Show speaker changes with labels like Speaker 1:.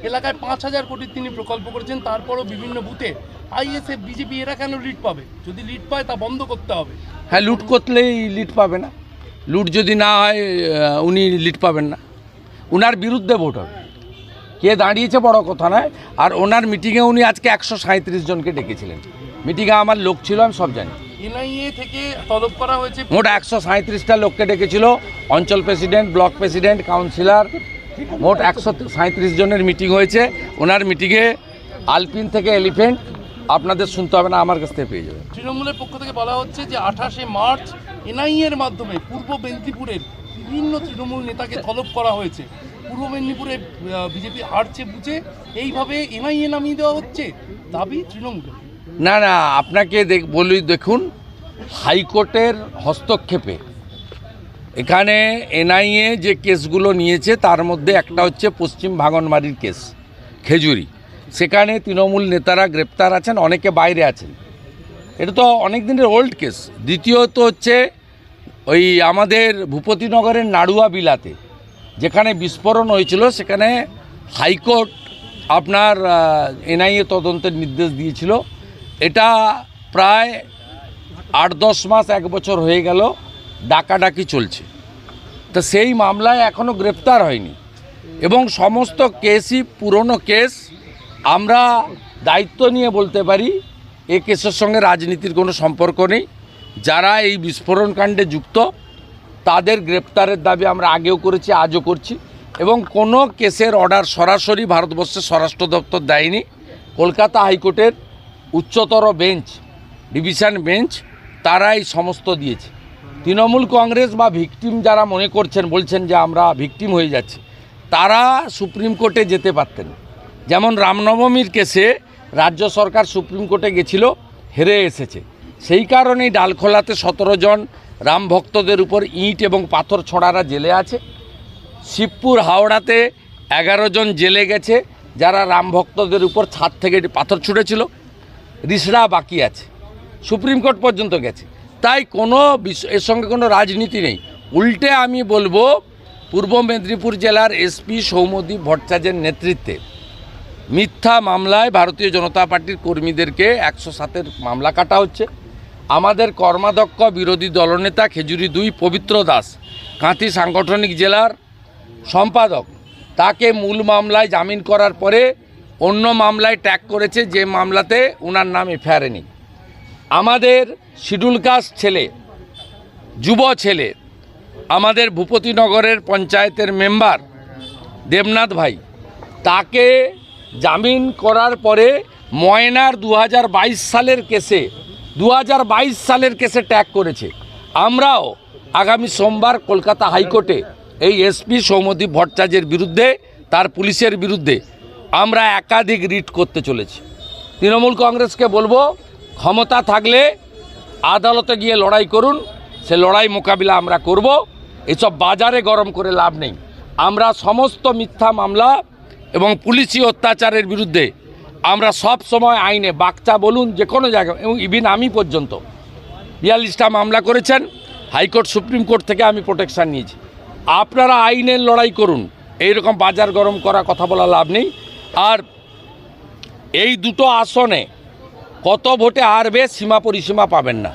Speaker 1: এলাকায় 5,000 কোটির তিনি প্রকল্প করেছেন, তারপরও বিভিন্ন বুথে আইএসএফ বিজেপি এরা কেন লিড পাবে? যদি লিড পায় তা বন্ধ করতে হবে।
Speaker 2: হ্যাঁ, লুট করলেই লিড পাবে না। লুট যদি না হয় উনি লিড পাবেন না, ওনার বিরুদ্ধে ভোট হবে। কে দাঁড়িয়েছে বড় কথা নয়। আর ওনার মিটিংয়ে উনি আজকে 137 জনকে ডেকেছিলেন। মিটিংয়ে আমার লোক ছিল, আমি সব জানি।
Speaker 1: এনআইএ থেকে তলব করা হয়েছে
Speaker 2: মোট 137টা লোককে ডেকেছিল, অঞ্চল প্রেসিডেন্ট, ব্লক প্রেসিডেন্ট, কাউন্সিলর, মোট 137 জনের মিটিং হয়েছে। ওনার মিটিংয়ে আলপিন থেকে এলিফেন্ট আপনাদের শুনতে হবে না, আমার কাছ থেকে পেয়ে যাবেন।
Speaker 1: তৃণমূলের পক্ষ থেকে বলা হচ্ছে যে 28শে মার্চ এনআইএ এর মাধ্যমে পূর্ব মেদিনীপুরের বিভিন্ন তৃণমূল নেতাকে তলব করা হয়েছে। পূর্ব মেদিনীপুরে বিজেপি হারছে বুঝে এইভাবে এনআইএ নামিয়ে দেওয়া হচ্ছে, দাবি তৃণমূলের।
Speaker 2: না না, আপনাকে বলি, দেখুন, হাইকোর্টের হস্তক্ষেপে এখানে এনআইএ যে কেসগুলো নিয়েছে তার মধ্যে একটা হচ্ছে পশ্চিম ভাঙনবাড়ির কেস, খেজুরি। সেখানে তৃণমূল নেতারা গ্রেপ্তার আছেন, অনেকে বাইরে আছেন। এটা তো অনেক দিনের ওল্ড কেস। দ্বিতীয়ত হচ্ছে ওই আমাদের ভূপতিনগরের নাড়ুয়া বিলাতে যেখানে বিস্ফোরণ হয়েছিল, সেখানে হাইকোর্ট আপনার এনআইএ তদন্তের নির্দেশ দিয়েছিল। এটা প্রায় 8-10 মাস, 1 বছর হয়ে গেল ডাকাডাকি চলছে। তো সেই মামলায় এখনও গ্রেপ্তার হয়নি এবং সমস্ত কেসই পুরনো কেস। আমরা দায়িত্ব নিয়ে বলতে পারি এ কেসের সঙ্গে রাজনীতির কোনো সম্পর্ক নেই। যারা এই বিস্ফোরণ কাণ্ডে যুক্ত তাদের গ্রেপ্তারের দাবি আমরা আগেও করেছি, আজও করছি। এবং কোনো কেসের অর্ডার সরাসরি ভারতবর্ষের স্বরাষ্ট্র দপ্তর দেয়নি। কলকাতা হাইকোর্টের উচ্চতর বেঞ্চ, ডিভিশন বেঞ্চ, তারা এই সমস্ত দিয়েছে। তৃণমূল কংগ্রেস বা ভিকটিম যারা মনে করছেন, বলছেন যে আমরা ভিকটিম হয়ে যাচ্ছি, তারা সুপ্রিম কোর্টে যেতে পারতেন। যেমন রামনবমীর কেসে রাজ্য সরকার সুপ্রিম কোর্টে গেছিল, হেরে এসেছে। সেই কারণেই ডালখোলাতে 17 জন রাম ভক্তদের উপর ইঁট এবং পাথর ছোঁড়ারা জেলে আছে। শিবপুর হাওড়াতে 11 জন জেলে গেছে যারা রাম ভক্তদের উপর ছাদ থেকে পাথর ছুঁড়েছিল। রিসড়া বাকি আছে, সুপ্রিম কোর্ট পর্যন্ত গেছে। তাই কোনো এর সঙ্গে কোনো রাজনীতি নেই। উল্টে আমি বলবো, পূর্ব মেদিনীপুর জেলার এসপি সৌম্যদীপ ভট্টাচার্যের নেতৃত্বে মিথ্যা মামলায় ভারতীয় জনতা পার্টির কর্মীদেরকে 107-এর মামলা কাটা হচ্ছে। আমাদের কর্মাধ্যক্ষ বিরোধী দলনেতা খেজুরি 2 পবিত্র দাস, কাঁথি সাংগঠনিক জেলার সম্পাদক, তাকে মূল মামলায় জামিন করার পরে অন্য মামলায় ট্যাগ করেছে, যে মামলাতে ওনার নাম এফআইআর নেই। আমাদের শিডিউল কাস্ট ছেলে, যুব ছেলে, আমাদের ভূপতিনগরের পঞ্চায়েতের মেম্বার দেবনাথ ভাই, তাকে জামিন করার পরে ময়নার 2022 সালের কেসে ট্যাগ করেছে। আমরাও আগামী সোমবার কলকাতা হাইকোর্টে এই এসপি সৌম্যদীপ ভট্টাচার্যের বিরুদ্ধে, তার পুলিশের বিরুদ্ধে আমরা একাধিক রিট করতে চলেছি। তৃণমূল কংগ্রেসকে বলবো, ক্ষমতা থাকলে আদালতে গিয়ে লড়াই করুন, সে লড়াই মোকাবিলা আমরা করব। এসব বাজারে গরম করে লাভ নেই। আমরা সমস্ত মিথ্যা মামলা এবং পুলিশি অত্যাচারের বিরুদ্ধে আমরা সব সময় আইনে, বাগচা বলুন, যে কোনো জায়গায়, এবং ইভিন আমি পর্যন্ত 42টা মামলা করেছেন হাইকোর্ট, সুপ্রিম কোর্ট থেকে আমি প্রোটেকশান নিয়েছি। আপনারা আইনের লড়াই করুন, এইরকম বাজার গরম করা কথা বলা লাভ নেই। আর এই দুটো আসনে কত ভোটে হারবে সীমা পরিসীমা পাবেন না।